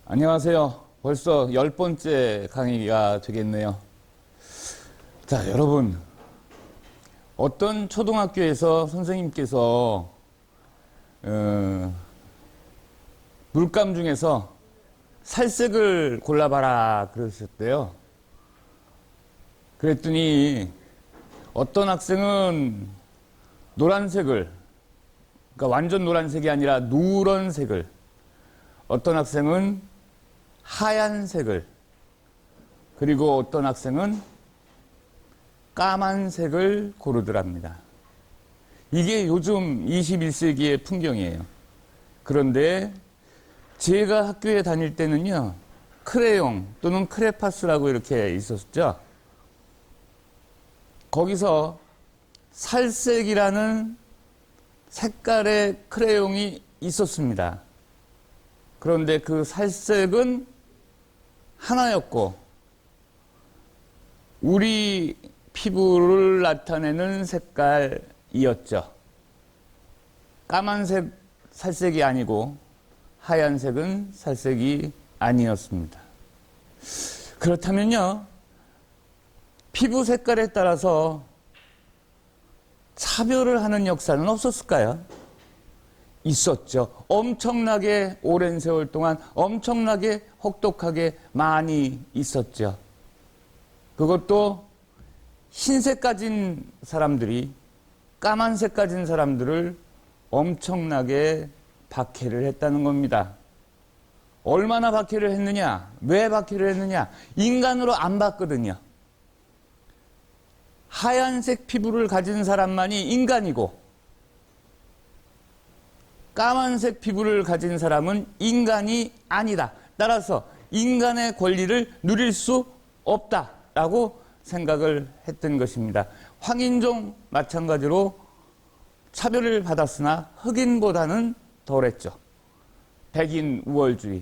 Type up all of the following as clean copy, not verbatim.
안녕하세요. 벌써 10번째 강의가 되겠네요. 자, 여러분. 어떤 초등학교에서 선생님께서 물감 중에서 살색을 골라봐라 그러셨대요. 그랬더니 어떤 학생은 노란색을, 그러니까 완전 노란색이 아니라 누런색을, 어떤 학생은 하얀색을, 그리고 어떤 학생은 까만색을 고르더랍니다. 이게 요즘 21세기의 풍경이에요. 그런데 제가 학교에 다닐 때는요, 크레용 또는 크레파스라고 이렇게 있었죠. 거기서 살색이라는 색깔의 크레용이 있었습니다. 그런데 그 살색은 하나였고, 우리 피부를 나타내는 색깔이었죠. 까만색 살색이 아니고 하얀색은 살색이 아니었습니다. 그렇다면요, 피부 색깔에 따라서 차별을 하는 역사는 없었을까요? 있었죠. 엄청나게 오랜 세월 동안 엄청나게 혹독하게 많이 있었죠. 그것도 흰색 가진 사람들이 까만색 가진 사람들을 엄청나게 박해를 했다는 겁니다. 얼마나 박해를 했느냐? 왜 박해를 했느냐? 인간으로 안 봤거든요. 하얀색 피부를 가진 사람만이 인간이고, 까만색 피부를 가진 사람은 인간이 아니다. 따라서 인간의 권리를 누릴 수 없다라고 생각을 했던 것입니다. 황인종 마찬가지로 차별을 받았으나 흑인보다는 덜했죠. 백인 우월주의,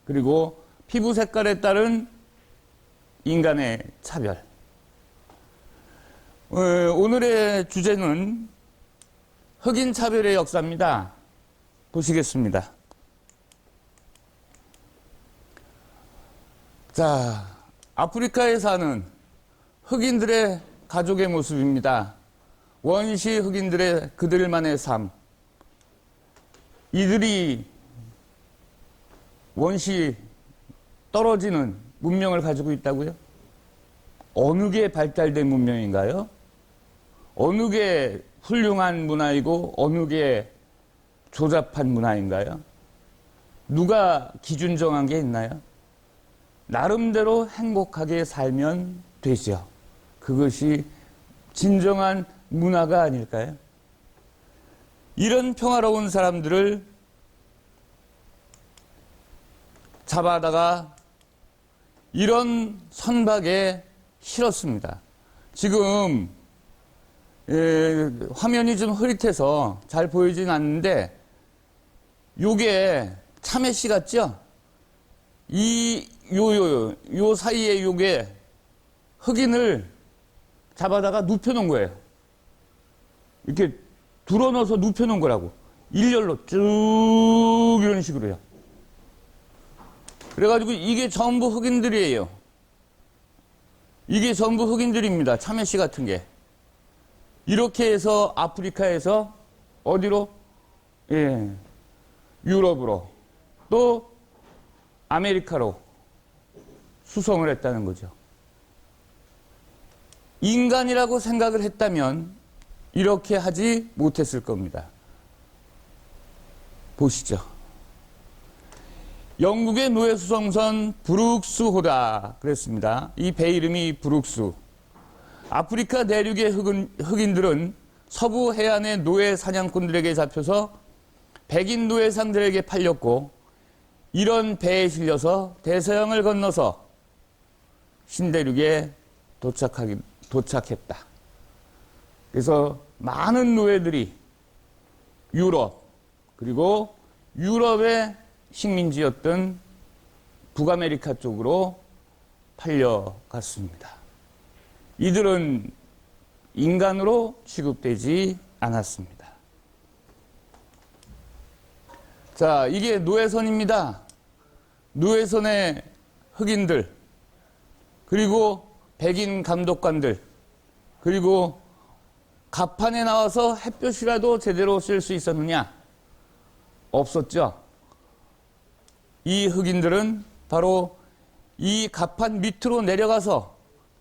그리고 피부 색깔에 따른 인간의 차별. 오늘의 주제는 흑인 차별의 역사입니다. 보시겠습니다. 자, 아프리카에 사는 흑인들의 가족의 모습입니다. 원시 흑인들의 그들만의 삶. 이들이 원시 떨어지는 문명을 가지고 있다고요? 어느 게 발달된 문명인가요? 어느 게 훌륭한 문화이고 어느 게 조잡한 문화인가요? 누가 기준 정한 게 있나요? 나름대로 행복하게 살면 되죠. 그것이 진정한 문화가 아닐까요? 이런 평화로운 사람들을 잡아다가 이런 선박에 실었습니다. 지금 화면이 좀 흐릿해서 잘 보이진 않는데, 요게 참외씨 같죠? 요 사이에 요게 흑인을 잡아다가 눕혀놓은 거예요. 이렇게 둘러넣어서 눕혀놓은 거라고. 일렬로 쭉 이런 식으로요. 그래가지고 이게 전부 흑인들이에요. 이게 전부 흑인들입니다. 참외씨 같은 게. 이렇게 해서 아프리카에서 어디로? 유럽으로, 또 아메리카로 수송을 했다는 거죠. 인간이라고 생각을 했다면 이렇게 하지 못했을 겁니다. 보시죠. 영국의 노예 수송선 브룩스 호다 그랬습니다. 이 배 이름이 브룩스. 아프리카 내륙의 흑인들은 서부 해안의 노예 사냥꾼들에게 잡혀서 백인 노예상들에게 팔렸고, 이런 배에 실려서 대서양을 건너서 신대륙에 도착했다. 그래서 많은 노예들이 유럽, 그리고 유럽의 식민지였던 북아메리카 쪽으로 팔려갔습니다. 이들은 인간으로 취급되지 않았습니다. 자, 이게 노예선입니다. 노예선의 흑인들, 그리고 백인 감독관들, 그리고 갑판에 나와서 햇볕이라도 제대로 쐴 수 있었느냐? 없었죠. 이 흑인들은 바로 이 갑판 밑으로 내려가서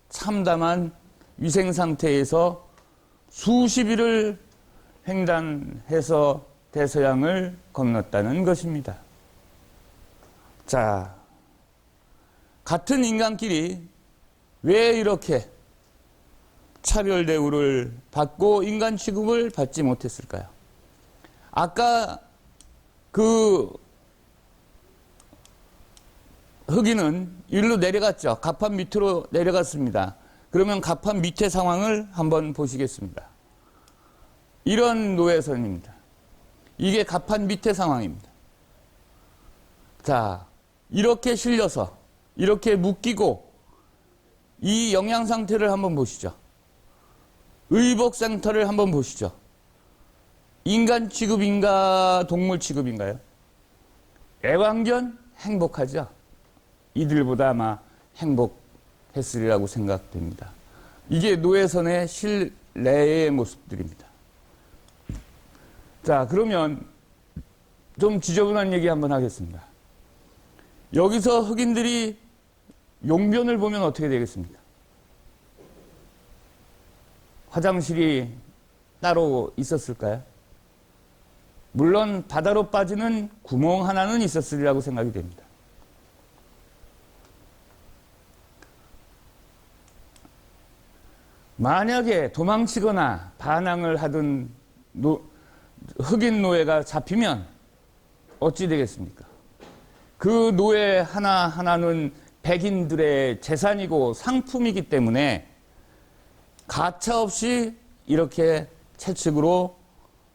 참담한 위생 상태에서 수십 일을 횡단해서 대서양을 건넜다는 것입니다. 자, 같은 인간끼리 왜 이렇게 차별 대우를 받고 인간 취급을 받지 못했을까요? 아까 그 흑인은 일로 내려갔죠. 갑판 밑으로 내려갔습니다. 그러면 갑판 밑의 상황을 한번 보시겠습니다. 이런 노예선입니다. 이게 갑판 밑의 상황입니다. 자, 이렇게 실려서 이렇게 묶이고 이 영양 상태를 한번 보시죠. 의복 상태를 한번 보시죠. 인간 취급인가 동물 취급인가요? 애완견 행복하죠. 이들보다 아마 행복했으리라고 생각됩니다. 이게 노예선의 실내의 모습들입니다. 자, 그러면 좀 지저분한 얘기 한번 하겠습니다. 여기서 흑인들이 용변을 보면 어떻게 되겠습니까? 화장실이 따로 있었을까요? 물론 바다로 빠지는 구멍 하나는 있었으리라고 생각이 됩니다. 만약에 도망치거나 반항을 하던 흑인 노예가 잡히면 어찌 되겠습니까? 그 노예 하나하나는 백인들의 재산이고 상품이기 때문에 가차없이 이렇게 채찍으로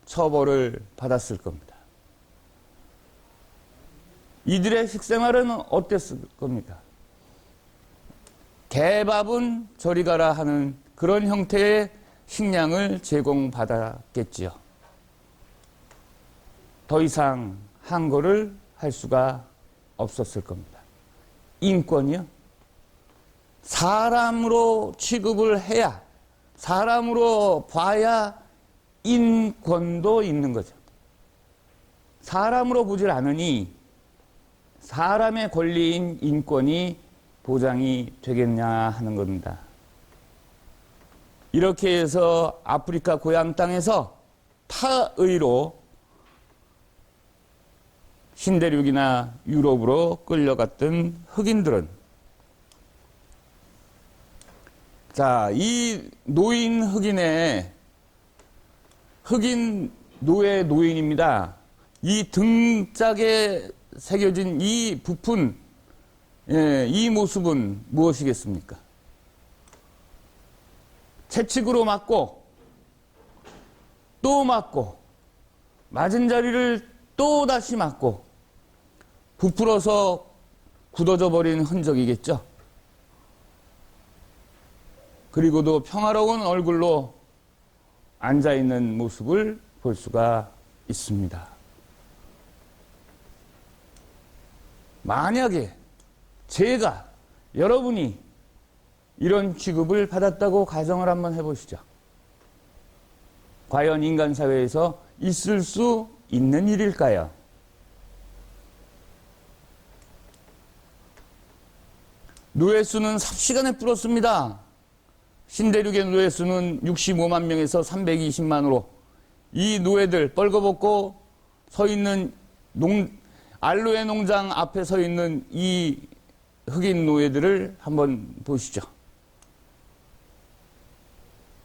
처벌을 받았을 겁니다. 이들의 식생활은 어땠을 겁니까? 개밥은 저리 가라 하는 그런 형태의 식량을 제공받았겠지요. 더 이상 항거를 할 수가 없었을 겁니다. 인권이요? 사람으로 취급을 해야, 사람으로 봐야 인권도 있는 거죠. 사람으로 보질 않으니 사람의 권리인 인권이 보장이 되겠냐 하는 겁니다. 이렇게 해서 아프리카 고향 땅에서 타의로 신대륙이나 유럽으로 끌려갔던 흑인들은, 자, 이 노인 흑인의 흑인 노예 노인입니다. 이 등짝에 새겨진 이 부푼, 이 모습은 무엇이겠습니까? 채찍으로 맞고 또 맞고 맞은 자리를 또 다시 맞고 부풀어서 굳어져 버린 흔적이겠죠. 그리고도 평화로운 얼굴로 앉아있는 모습을 볼 수가 있습니다. 만약에 제가, 여러분이 이런 취급을 받았다고 가정을 한번 해보시죠. 과연 인간 사회에서 있을 수 있는 일일까요? 노예 수는 삽시간에 불었습니다. 신대륙의 노예 수는 65만 명에서 320만으로 이 노예들 뻘거벗고 서 있는 알로에 농장 앞에 서 있는 이 흑인 노예들을 한번 보시죠.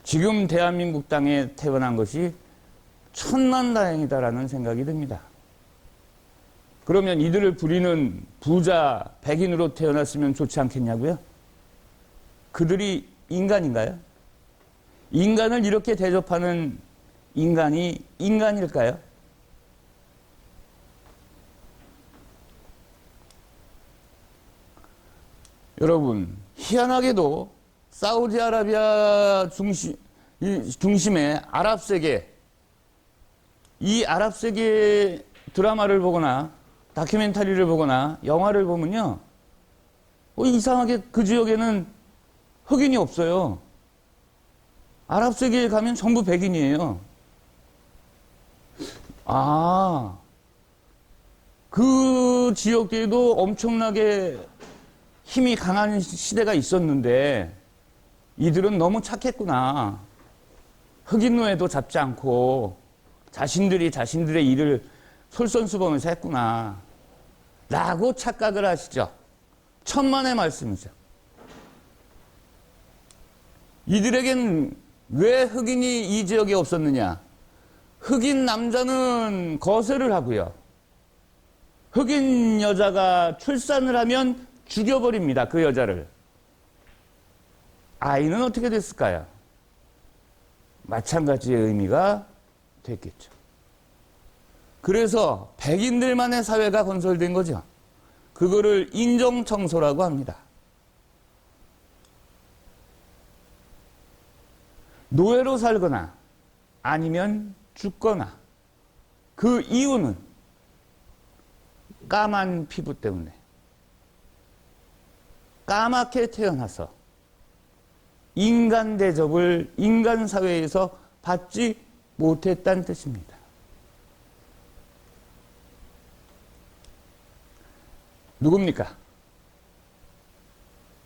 지금 대한민국 땅에 태어난 것이 천만다행이다라는 생각이 듭니다. 그러면 이들을 부리는 부자 백인으로 태어났으면 좋지 않겠냐고요? 그들이 인간인가요? 인간을 이렇게 대접하는 인간이 인간일까요? 여러분, 희한하게도 사우디아라비아 중심의 아랍세계, 이 아랍세계 드라마를 보거나 다큐멘터리를 보거나 영화를 보면요. 이상하게 그 지역에는 흑인이 없어요. 아랍 세계에 가면 전부 백인이에요. 아, 그 지역에도 엄청나게 힘이 강한 시대가 있었는데 이들은 너무 착했구나. 흑인 노예도 잡지 않고 자신들이 자신들의 일을 솔선수범해서 했구나. 라고 착각을 하시죠. 천만의 말씀이죠. 이들에겐 왜 흑인이 이 지역에 없었느냐? 흑인 남자는 거세를 하고요. 흑인 여자가 출산을 하면 죽여버립니다. 그 여자를. 아이는 어떻게 됐을까요? 마찬가지의 의미가 됐겠죠. 그래서 백인들만의 사회가 건설된 거죠. 그거를 인종청소라고 합니다. 노예로 살거나 아니면 죽거나 그 이유는 까만 피부 때문에 까맣게 태어나서 인간 대접을 인간 사회에서 받지 못했다는 뜻입니다. 누굽니까?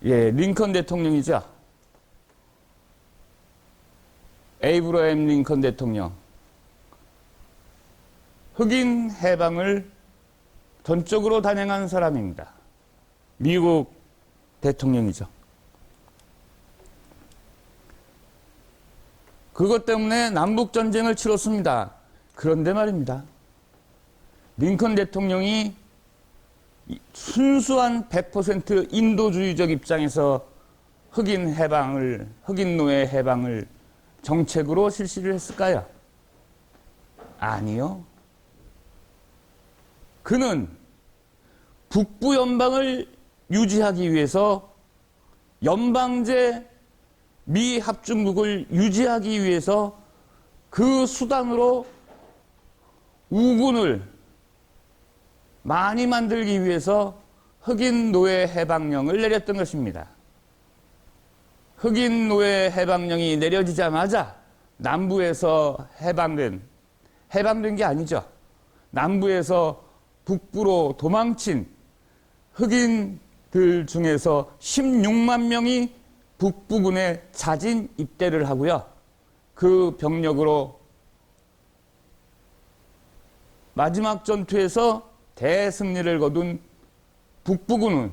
예, 링컨 대통령이죠. 에이브러햄 링컨 대통령. 흑인 해방을 전적으로 단행한 사람입니다. 미국 대통령이죠. 그것 때문에 남북전쟁을 치렀습니다. 그런데 말입니다. 링컨 대통령이 순수한 100% 인도주의적 입장에서 흑인 노예 해방을 정책으로 실시를 했을까요? 아니요. 그는 북부 연방을 유지하기 위해서 연방제 미 합중국을 유지하기 위해서 그 수단으로 우군을 많이 만들기 위해서 흑인 노예 해방령을 내렸던 것입니다. 흑인 노예 해방령이 내려지자마자 남부에서 해방된 게 아니죠. 남부에서 북부로 도망친 흑인들 중에서 16만 명이 북부군에 자진 입대를 하고요. 그 병력으로 마지막 전투에서 대승리를 거둔 북부군은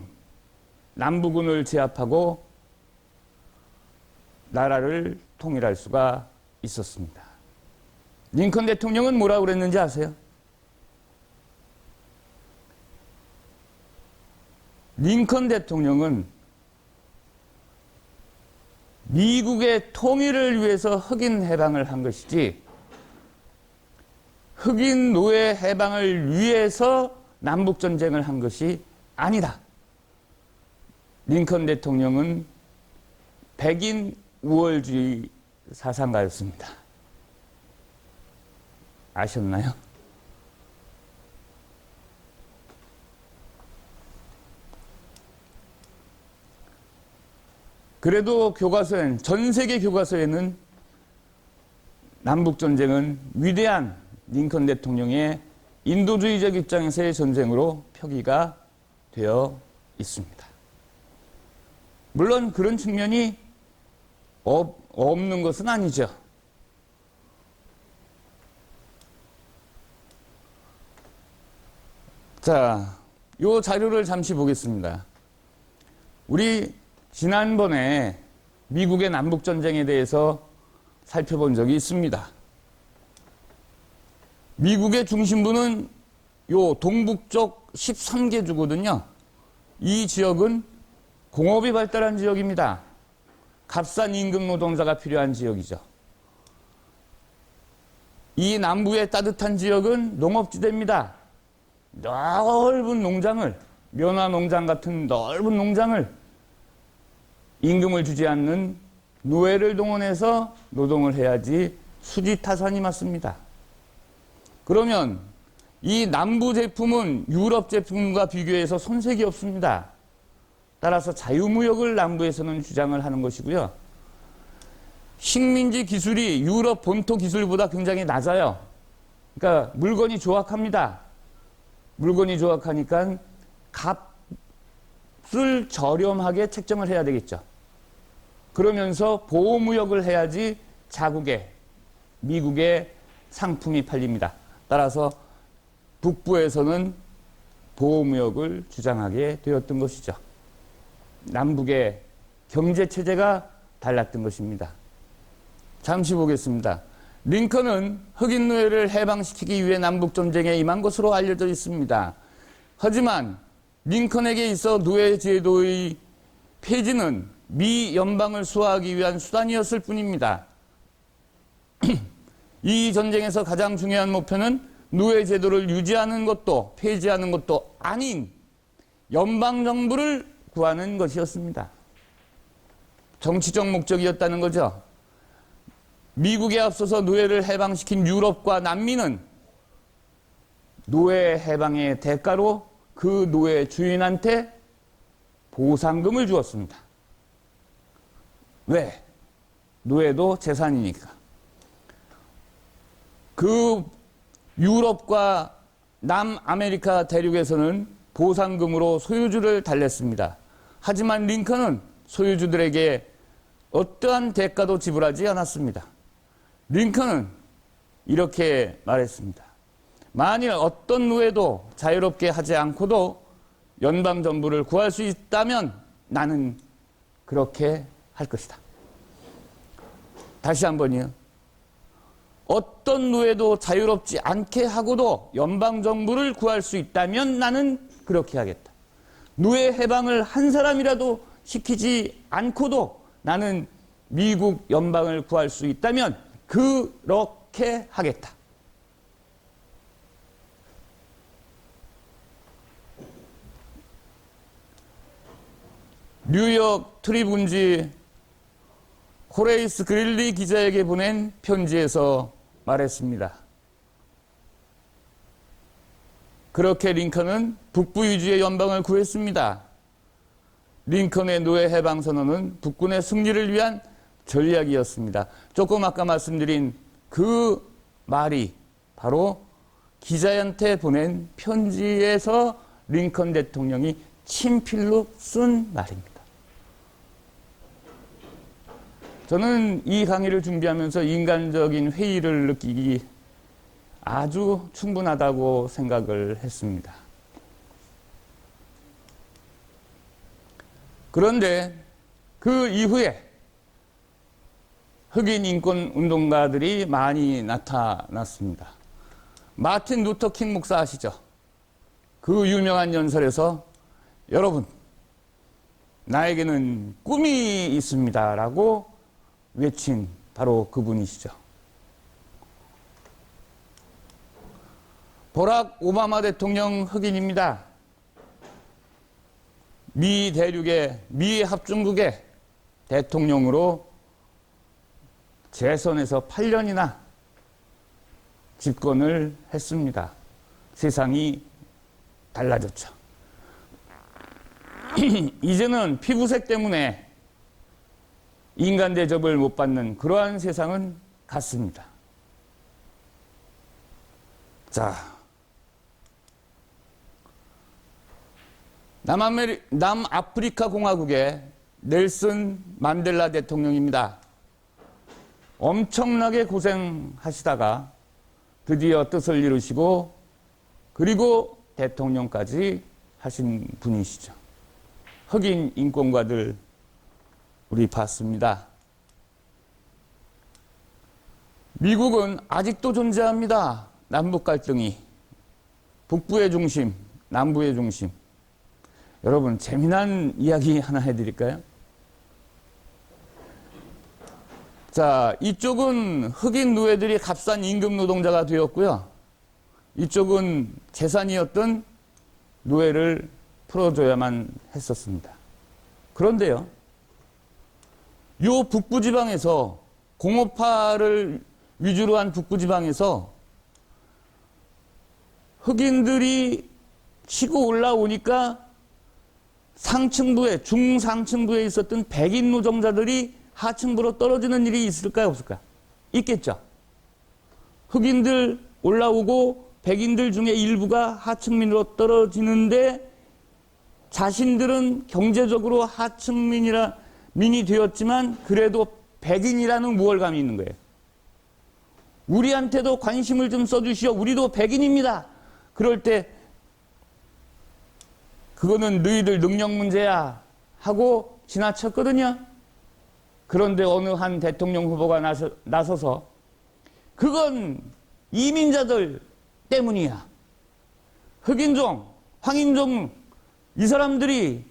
남부군을 제압하고 나라를 통일할 수가 있었습니다. 링컨 대통령은 뭐라고 그랬는지 아세요? 링컨 대통령은 미국의 통일을 위해서 흑인 해방을 한 것이지 흑인 노예 해방을 위해서 남북전쟁을 한 것이 아니다. 링컨 대통령은 백인 우월주의 사상가였습니다. 아셨나요? 그래도 교과서엔, 전 세계 교과서에는 남북전쟁은 위대한 링컨 대통령의 인도주의적 입장에서의 전쟁으로 표기가 되어 있습니다. 물론 그런 측면이 없는 것은 아니죠. 자, 이 자료를 잠시 보겠습니다. 우리 지난번에 미국의 남북전쟁에 대해서 살펴본 적이 있습니다. 미국의 중심부는 요 동북쪽 13개 주거든요. 이 지역은 공업이 발달한 지역입니다. 값싼 임금 노동자가 필요한 지역이죠. 이 남부의 따뜻한 지역은 농업지대입니다. 넓은 농장을, 면화농장 같은 넓은 농장을 임금을 주지 않는 노예를 동원해서 노동을 해야지 수지타산이 맞습니다. 그러면 이 남부 제품은 유럽 제품과 비교해서 손색이 없습니다. 따라서 자유무역을 남부에서는 주장을 하는 것이고요. 식민지 기술이 유럽 본토 기술보다 굉장히 낮아요. 그러니까 물건이 조악합니다. 물건이 조악하니까 값을 저렴하게 책정을 해야 되겠죠. 그러면서 보호무역을 해야지 자국에, 미국의 상품이 팔립니다. 따라서 북부에서는 보호무역을 주장하게 되었던 것이죠. 남북의 경제체제가 달랐던 것입니다. 잠시 보겠습니다. 링컨은 흑인 노예를 해방시키기 위해 남북전쟁에 임한 것으로 알려져 있습니다. 하지만 링컨에게 있어 노예 제도의 폐지는 미 연방을 수호하기 위한 수단이었을 뿐입니다. 이 전쟁에서 가장 중요한 목표는 노예 제도를 유지하는 것도 폐지하는 것도 아닌 연방정부를 구하는 것이었습니다. 정치적 목적이었다는 거죠. 미국에 앞서서 노예를 해방시킨 유럽과 남미는 노예 해방의 대가로 그 노예 주인한테 보상금을 주었습니다. 왜? 노예도 재산이니까. 그 유럽과 남아메리카 대륙에서는 보상금으로 소유주를 달랬습니다. 하지만 링컨은 소유주들에게 어떠한 대가도 지불하지 않았습니다. 링컨은 이렇게 말했습니다. 만일 어떤 노예도 자유롭게 하지 않고도 연방정부를 구할 수 있다면 나는 그렇게 할 것이다. 다시 한번요. 어떤 노예도 자유롭지 않게 하고도 연방정부를 구할 수 있다면 나는 그렇게 하겠다. 노예 해방을 한 사람이라도 시키지 않고도 나는 미국 연방을 구할 수 있다면 그렇게 하겠다. 뉴욕 트리뷴지 호레이스 그릴리 기자에게 보낸 편지에서 말했습니다. 그렇게 링컨은 북부 위주의 연방을 구했습니다. 링컨의 노예 해방 선언은 북군의 승리를 위한 전략이었습니다. 조금 아까 말씀드린 그 말이 바로 기자한테 보낸 편지에서 링컨 대통령이 친필로 쓴 말입니다. 저는 이 강의를 준비하면서 인간적인 회의를 느끼기 아주 충분하다고 생각을 했습니다. 그런데 그 이후에 흑인 인권 운동가들이 많이 나타났습니다. 마틴 루터 킹 목사 아시죠? 그 유명한 연설에서 여러분, 나에게는 꿈이 있습니다 라고 외친 바로 그분이시죠. 버락 오바마 대통령 흑인입니다. 미 대륙의 미 합중국의 대통령으로 재선에서 8년이나 집권을 했습니다. 세상이 달라졌죠. 이제는 피부색 때문에 인간 대접을 못 받는 그러한 세상은 같습니다. 자, 남아프리카 공화국의 넬슨 만델라 대통령입니다. 엄청나게 고생하시다가 드디어 뜻을 이루시고 그리고 대통령까지 하신 분이시죠. 흑인 인권가들 우리 봤습니다. 미국은 아직도 존재합니다. 남북 갈등이. 북부의 중심, 남부의 중심. 여러분, 재미난 이야기 하나 해드릴까요? 자, 이쪽은 흑인 노예들이 값싼 임금 노동자가 되었고요. 이쪽은 재산이었던 노예를 풀어줘야만 했었습니다. 그런데요, 요 북부지방에서 공업화를 위주로 한 북부지방에서 흑인들이 치고 올라오니까 상층부에, 중상층부에 있었던 백인 노동자들이 하층부로 떨어지는 일이 있을까요, 없을까요? 있겠죠. 흑인들 올라오고 백인들 중에 일부가 하층민으로 떨어지는데 자신들은 경제적으로 하층민이 되었지만 그래도 백인이라는 우월감이 있는 거예요. 우리한테도 관심을 좀 써주시오. 우리도 백인입니다. 그럴 때 그거는 너희들 능력 문제야 하고 지나쳤거든요. 그런데 어느 한 대통령 후보가 나서서 그건 이민자들 때문이야. 흑인종, 황인종 이 사람들이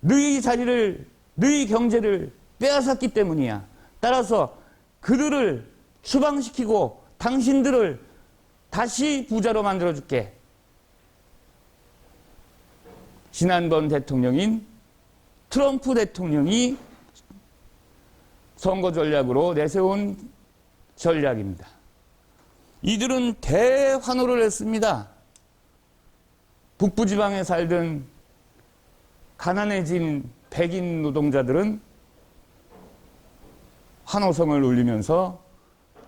너희 자리를, 너희 경제를 빼앗았기 때문이야. 따라서 그들을 추방시키고 당신들을 다시 부자로 만들어줄게. 지난번 대통령인 트럼프 대통령이 선거 전략으로 내세운 전략입니다. 이들은 대환호를 했습니다. 북부지방에 살던 가난해진 백인 노동자들은 환호성을 울리면서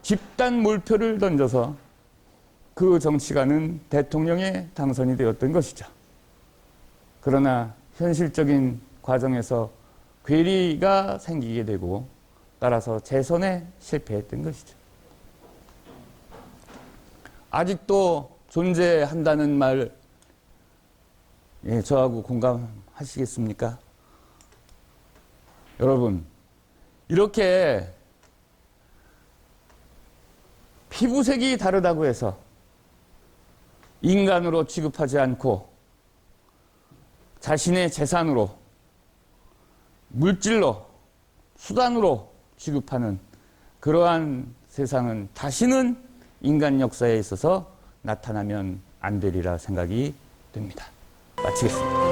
집단 몰표를 던져서 그 정치가는 대통령에 당선이 되었던 것이죠. 그러나 현실적인 과정에서 괴리가 생기게 되고 따라서 재선에 실패했던 것이죠. 아직도 존재한다는 말, 저하고 공감하시겠습니까? 여러분, 이렇게 피부색이 다르다고 해서 인간으로 취급하지 않고 자신의 재산으로, 물질로, 수단으로 취급하는 그러한 세상은 다시는 인간 역사에 있어서 나타나면 안 되리라 생각이 듭니다. 마치겠습니다.